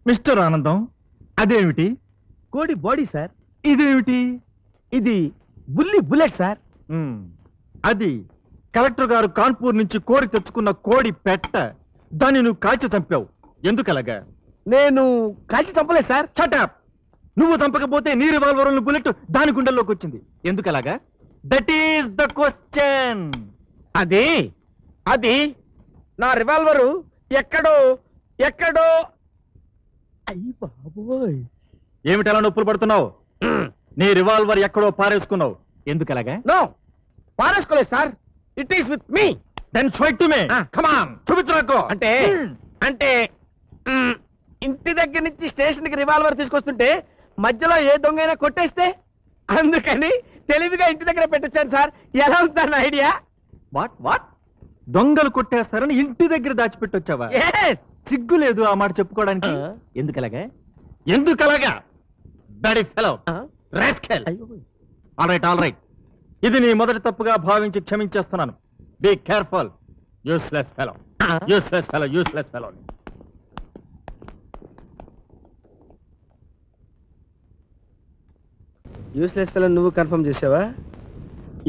Mister ఆనందం, అదేమిటి? కోడి బాడీ సార్. ఇదేమిటి? ఇది బుల్లెట్ సార్. అది కలెక్టర్ గారు కాన్పూర్ నుంచి కోరి తెచ్చుకున్న కోడి పెట్ట. దాన్ని నువ్వు కాల్చి చంపావు. ఎందుకలాగా? నేను కాల్చి చంపలేదు సార్. షటప్! నువ్వు చంపకపోతే నీ రివాల్వర్ బుల్లెట్ దాని గుండెల్లోకి వచ్చింది. ఎందుకలాగా? That is the question. అది నా రివాల్వరు ఎక్కడో అయ్యి బాబోయ్. ఏమిటలా నొప్పులు పడుతున్నావు? నీ రివాల్వర్ ఎక్కడో పారేసుకున్నావు. ఎందుకలాగా? నో, పారేసుకోలేదు sir. It is with me. Then show it to me. Come on, చూపించు నాకు. అంటే ఇంటి దగ్గర నుంచి స్టేషన్ కి రివాల్వర్ తీసుకొస్తుంటే మధ్యలో ఏ దొంగైనా కొట్టేస్తే అందుకని తెలివిగా ఇంటి దగ్గర పెట్టొచ్చాను సార్. ఎలా ఉంది సార్ నా ఐడియా? వాట్ దొంగలు కొట్టేస్తారని ఇంటి దగ్గర దాచిపెట్టొచ్చావా? సిగ్గు లేదు ఆ మాట చెప్పుకోవడానికి? ఎందుకలాగా? Bloody fellow, rascal. All right, ఇది నీ మొదటి తప్పుగా భావించి క్షమించేస్తున్నాను. Be careful. Useless fellow. Useless fellow నువ్వు కన్ఫర్మ్ చేసావా?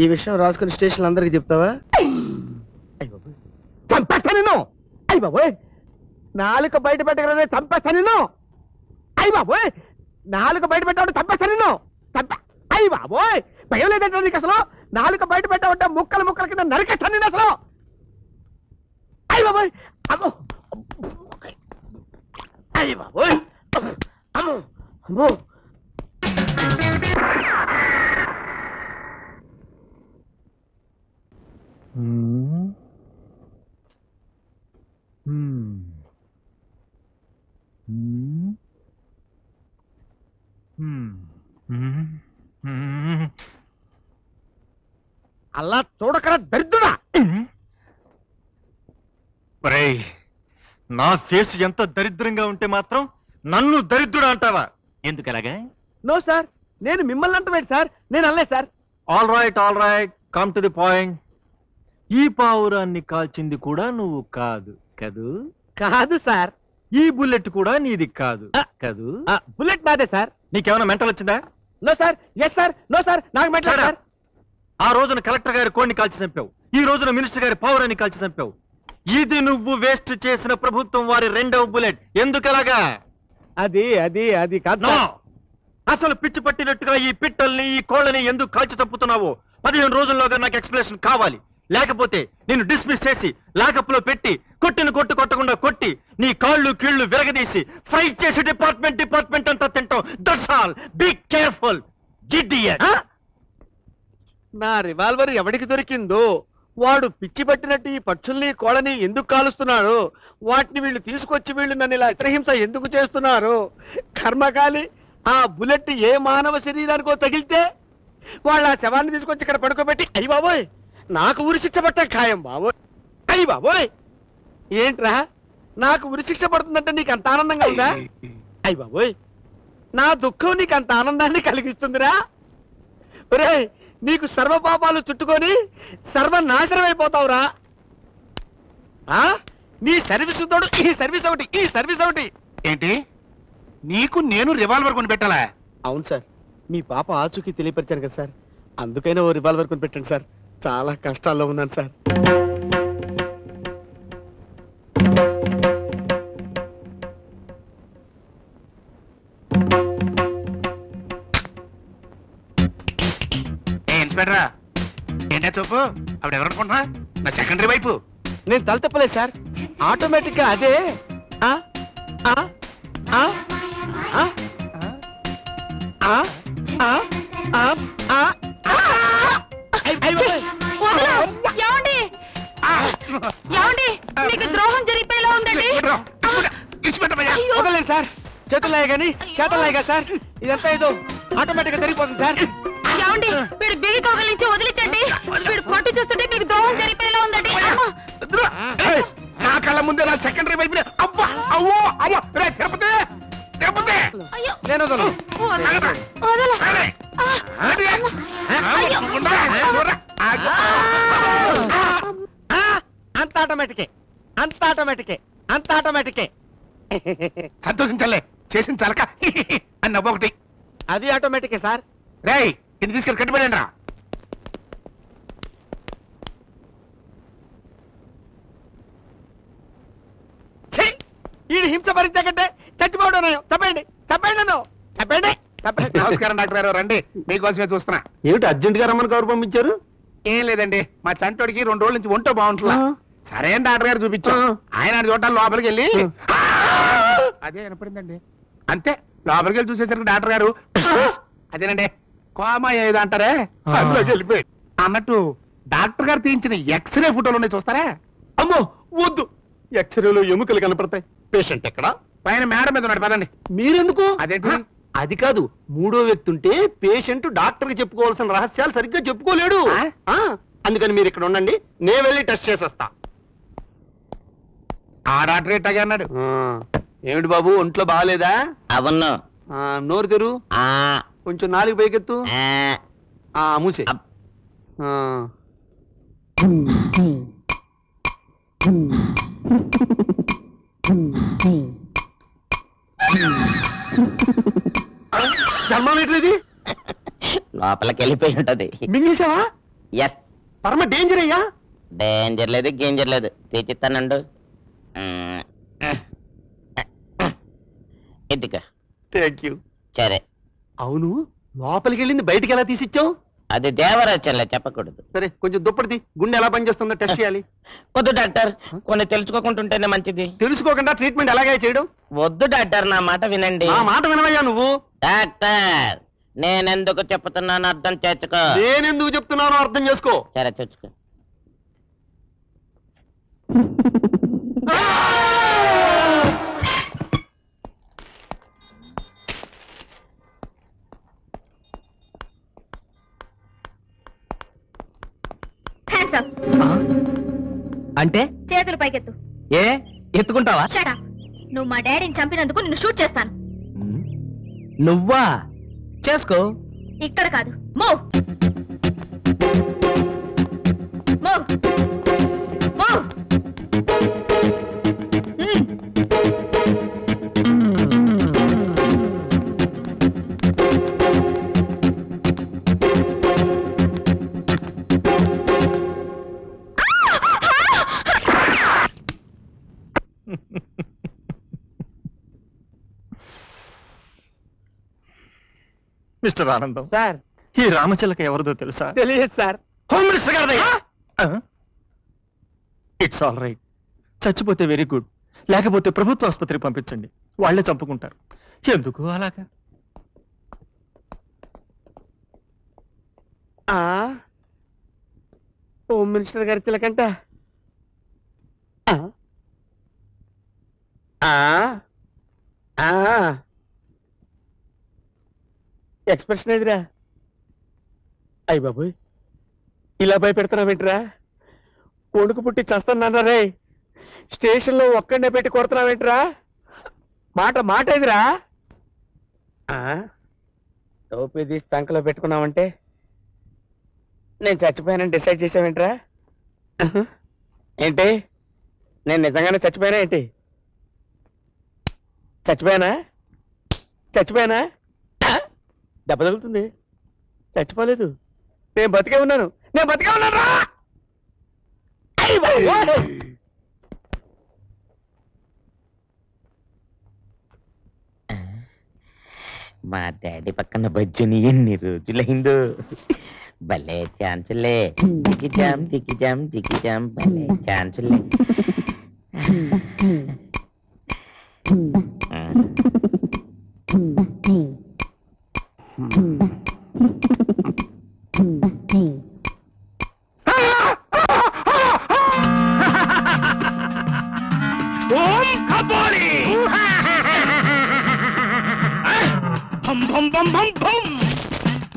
ఈ విషయం రాసుకుని స్టేషన్ అందరికి చెప్తావా? చంపేస్తా నిన్ను. అయ్య బాబోయ్, నాలుక బయట పెట్టగలనే చంపేస్తా నిన్ను. అయ్య బాబోయ్, నాలుక బయట పెట్టావు చంపేస్తా నిన్ను. అయ్య బాబోయ్, భయం లేదంటే నీకు అసలు? నాలుక బయట పెట్టావంటే ముక్కల కింద నరికేస్తాను నేను అసలు. అయ్య బాబోయ్, అమ్మో, అయ్య బాబోయ్, అమ్మో అమ్మో. అలా చూడకరా దరిద్రుడా. నా ఫేస్ ఎంత దరిద్రంగా ఉంటే మాత్రం నన్ను దరిద్రుడు అంటావా? ఎందుకలాగా? నో సార్, నేను మిమ్మల్ని అంటవేంటి సార్? నేను అనలేదు sir. All right, come to the point. ఈ పావురాన్ని కాల్చింది కూడా నువ్వు కాదు కదూ? కాదు సార్. ఈ బుల్లెట్ కూడా నీది కాదు కదూ? బుల్లెట్ నాదే సార్. నీకేమైనా మెంటల్ వచ్చిందా? No sir. Yes sir. No sir, నాకు మెంటల్ సార్. ఆ రోజున కలెక్టర్ గారి కోడిని కాల్చి చంపావు. ఈ రోజున మినిస్టర్ గారి పావురాన్ని కాల్చి చంపావు. ఇది నువ్వు వేస్ట్ చేసిన ప్రభుత్వం వారి రెండవ బుల్లెట్. ఎందుకలాగా? అది కాదు. అసలు పిచ్చి పట్టినట్టుగా ఈ పిట్టల్ని ఈ కోళ్ళని ఎందుకు కాల్చి చంపుతున్నావు? 15 రోజుల్లోగా నాకు ఎక్స్ప్లెనేషన్ కావాలి. లేకపోతే నేను డిస్మిస్ చేసి లాకప్ లో పెట్టి కొట్టకుండా కొట్టి నీ కాళ్ళు కీళ్లు విరగదీసి ఫ్రై చేసి డిపార్ట్మెంట్ అంతా తింటాం. That's all. Be careful. Idiot. నా రివాల్వర్ ఎవడికి దొరికిందో వాడు పిచ్చి పట్టినట్టు ఈ పక్షుల్ని కోళ్ళని ఎందుకు కాలుస్తున్నాడు? వాటిని వీళ్ళు తీసుకొచ్చి వీళ్ళు నన్ను ఇలా చిత్రహింస ఎందుకు చేస్తున్నారు? కర్మకాలి, ఆ బుల్లెట్ ఏ మానవ శరీరానికో తగిలితే వాళ్ళ ఆ శవాన్ని తీసుకొచ్చి ఇక్కడ పడుకోబెట్టి అయ్యి బాబోయ్ నాకు ఉరిశిక్ష పట్ట ఖాయం బాబోయ్. అయ్యి బాబోయ్, ఏంట్రా నాకు ఉరిశిక్ష పడుతుందంటే నీకు అంత ఆనందంగా ఉందా? అయ్యి బాబోయ్, నా దుఃఖం నీకు అంత ఆనందాన్ని కలిగిస్తుందిరా? ఒరే, నీకు సర్వపాపాలు చుట్టుకొని సర్వనాశనం అయిపోతావురా. నీ సర్వీస్ తోడు ఈ సర్వీస్ ఒకటి ఏంటి? నీకు నేను రివాల్వర్ కొని పెట్టాలా? అవును సార్, మీ పాప ఆచూకీ తెలియపరిచాను కదా సార్, అందుకైనా ఓ రివాల్వర్ కొని పెట్టండి సార్. చాలా కష్టాల్లో ఉన్నాను సార్. ఇన్స్పెక్టరా, ఏంటా చూపు? ఆవిడ ఎవరనుకుంటున్నా? నా సెకండరీ వైపు. నేను తల తప్పలేదు సార్, ఆటోమేటిక్ గా అదే. ద్రోహం జరిగిపోయేలా ఉందండి. వదలేదు సార్, చేతులు కానీ చేతలాయగా సార్, ఇదంతా ఏదో ఆటోమేటిక్ గా జరిగిపోతుంది సార్. ఏమండి, వీడు బిగి కౌగలించి వదిలించండి. వీడు పట్టు చూస్తుంటే మీకు ద్రోహం జరిగిపోయేలా ఉందండి. నా కళ్ళ ముందే నా సెకండరీ వైపు. అబ్బా, అవ్వో, అవ్వ, తిరుపతి తిరుపతి. నేను అంత ఆటోమేటికే. అంత ఆటోమేటికే, అంత ఆటోమేటికే. సంతోషించలే, చేసిన చాలక అని నవ్వు ఒకటి. అది ఆటోమేటికే సార్. రేయ్, ఇది తీసుకెళ్ళి కట్టిపడండి రా. ఈ హింస భరించకంటే చచ్చిపోవడం చెప్పండి, చెప్పండి నన్ను, చెప్పండి, చెప్పండి. నమస్కారం డాక్టర్ గారు, రండి, మీకోసమే చూస్తున్నా. ఏమిటి అర్జెంట్ గా రమ్మని కవర్ పంపించారు? ఏం లేదండి, మా చంటోడికి 2 రోజుల నుంచి ఒంటో బాగుంటుందా. సరే అని డాక్టర్ గారు చూపించాం. ఆయన చూడాలి లోపలికి వెళ్ళి అదే వినపడిందండి. అంతే, లోపలికి వెళ్ళి చూసేసరికి డాక్టర్ గారు అదేనండి కోమా ఏదో అంటారే అందులోకి వెళ్ళిపోయి. అన్నట్టు డాక్టర్ గారు తీయించిన ఎక్స్రే ఫోటోలు ఉన్నాయి, చూస్తారా? అమ్మో వద్దు, ఎక్స్రేలో ఎముకలు కనపడతాయి. పేషెంట్ ఎక్కడ? పైన మేడ మీద ఉన్నాడు, పదండి. మీరెందుకు? అదేంటి? అది కాదు, 3వ వ్యక్తి ఉంటే పేషెంట్ డాక్టర్ కి చెప్పుకోవాల్సిన రహస్యాలు సరిగ్గా చెప్పుకోలేడు. అందుకని మీరు ఇక్కడ ఉండండి, నేను వెళ్ళి టెస్ట్ చేసి వస్తా. ఆ డాక్టర్ ఇట్టగా అన్నాడు. ఏమిటి బాబు, ఒంట్లో బాగాలేదా? అవును. నోరు తెరు, కొంచెం నాలుగు పైకెత్తు, మూసే. థర్మామీటర్ ఇది లోపలికి వెళ్ళిపోయి ఉంటది. మింగేసావా? ఎస్. పరమ డేంజర్ అయ్యా. డేంజర్ లేదు, గేంజర్ లేదు, తెచ్చిస్తానండు. ఇదిగా. Thank you. సరే. అవును, లోపలికి వెళ్ళింది బయటికి ఎలా తీసిచ్చావు? అది దేవరాచంలో చెప్పకూడదు. సరే, కొంచెం దుప్పటిది, గుండె ఎలా పనిచేస్తుందో టెస్ట్ చేయాలి. వద్దు డాక్టర్, కొన్ని తెలుసుకోకుంటుంటేనే మంచిది. తెలుసుకోకుండా ట్రీట్మెంట్ ఎలాగే చేయడం? వద్దు డాక్టర్, నా మాట వినండి. నా మాట వినవయ్యా నువ్వు. డాక్టర్, నేనెందుకు చెప్తున్నాను అర్థం చేసుకో. నేనెందుకు చెప్తున్నానో అర్థం చేసుకో. సరే చూసుకో. అంటే చేతులు పైకెత్తు. ఏ ఎత్తుకుంటావా? Shut up. నువ్వు మా డాడీని చంపినందుకు నిన్ను షూట్ చేస్తాను. నువ్వా? చేసుకో. ఇక్కడ కాదు, move move move. Mister Anandam sir, ఈ రామచిలక ఎవరిదో తెలుసా? తెలియదు సార్. హోమ్ మినిస్టర్ గారిదయ్యా. It's all right. చచ్చిపోతే వెరీ గుడ్, లేకపోతే ప్రభుత్వ ఆసుపత్రికి పంపించండి, వాళ్ళే చంపుకుంటారు. ఎందుకు అలాగా? హోమ్ మినిస్టర్ గారి చిలకంట. ఎక్స్ప్రెషన్ ఎదురా. అయ్య బాబోయ్, ఇలా భయపెడుతున్నావేంట్రా? కొడుకు పుట్టి చస్తానన్నా రే, స్టేషన్లో ఒక్కడే పెట్టి కొడుతున్నావేంట్రా? మాట ఎదురా. టోపీ తీసి చంకలో పెట్టుకున్నావంటే నేను చచ్చిపోయానని డిసైడ్ చేసావేంట్రా? ఏంటి, నేను నిజంగానే చచ్చిపోయానా ఏంటి? చచ్చిపోయానా? దెబ్బ తగులుతుంది. చచ్చిపోలేదు, నేను బతికే ఉన్నాను రా. మా డాడీ పక్కన బజ్జుని ఎన్ని రోజులైందో. భలే ఛాన్సులే, దిగిజాం భలే ఛాన్సులే.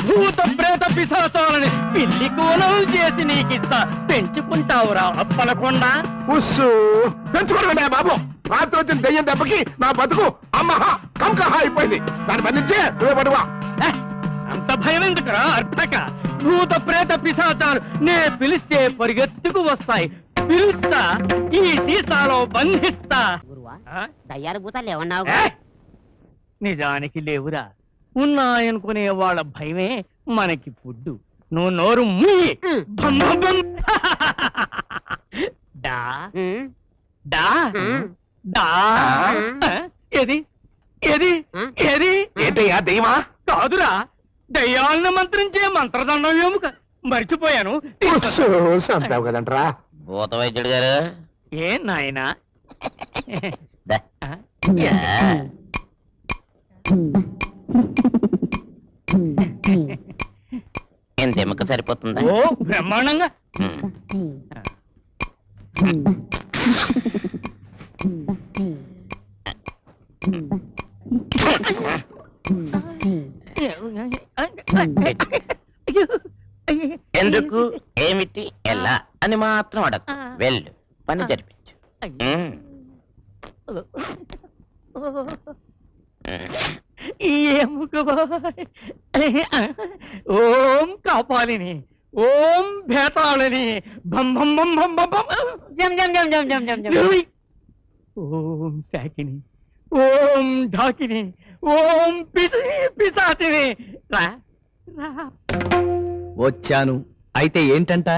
భూత ప్రేత పిశాచాలని పిల్లి కోనలు చేసి నీకిస్తా, పెంచుకుంటావురా అప్పలకొండ. పెంచుకోండి బాబు. రాత్రి వచ్చిన దెయ్యం దెబ్బకి నా బతుకు అమ్మహ కంకహ అయిపోయింది. దాన్ని బంధించే నువ్వే పడువా. అంత భయం ఎందుకురా అర్థక? భూత ప్రేత పిశాచాలు నే పిలిస్తే పరిగెత్తుకు వస్తాయి. పిలుస్తా, ఈ సీసాలో బంధిస్తా. గురువా ఆ? దయ్యాలు భూతాలు ఏమన్నావు ఏ? నిజానికి లేవురా, ఉన్నాయనుకునే వాళ్ళ భయమే మనకి పుడ్డు. నువ్వు నోరు మూయి. బం బం బం. డా డా డా. ఆ? ఏది ఏది ఏది? ఏంటయ్యా దెయ్యమా? కాదురా, దయ్యాలను మంత్రించే మంత్రదండం ఏముక మర్చిపోయాను. చంపావు కదంట్రా. భూత వైద్యుడు గారు ఏ నాయనా? దా. ఆ? ఎంత ఎముక సరిపోతుందా? ఓ బ్రహ్మాండంగా. ఎందుకు, ఏమిటి, ఎలా అని మాత్రం అడగ. వెళ్ళు, పని జరిపించు. ఓం కాపాలిని, ఓం భేతాళిని, భం భం భం భం భం భం. జం జం జం జం జం జం జం. ఓం శాకిని, ఓం ఢాకిని, ఓం పిశాచిని. రా రా. వచ్చాను. అయితే ఏంటంట?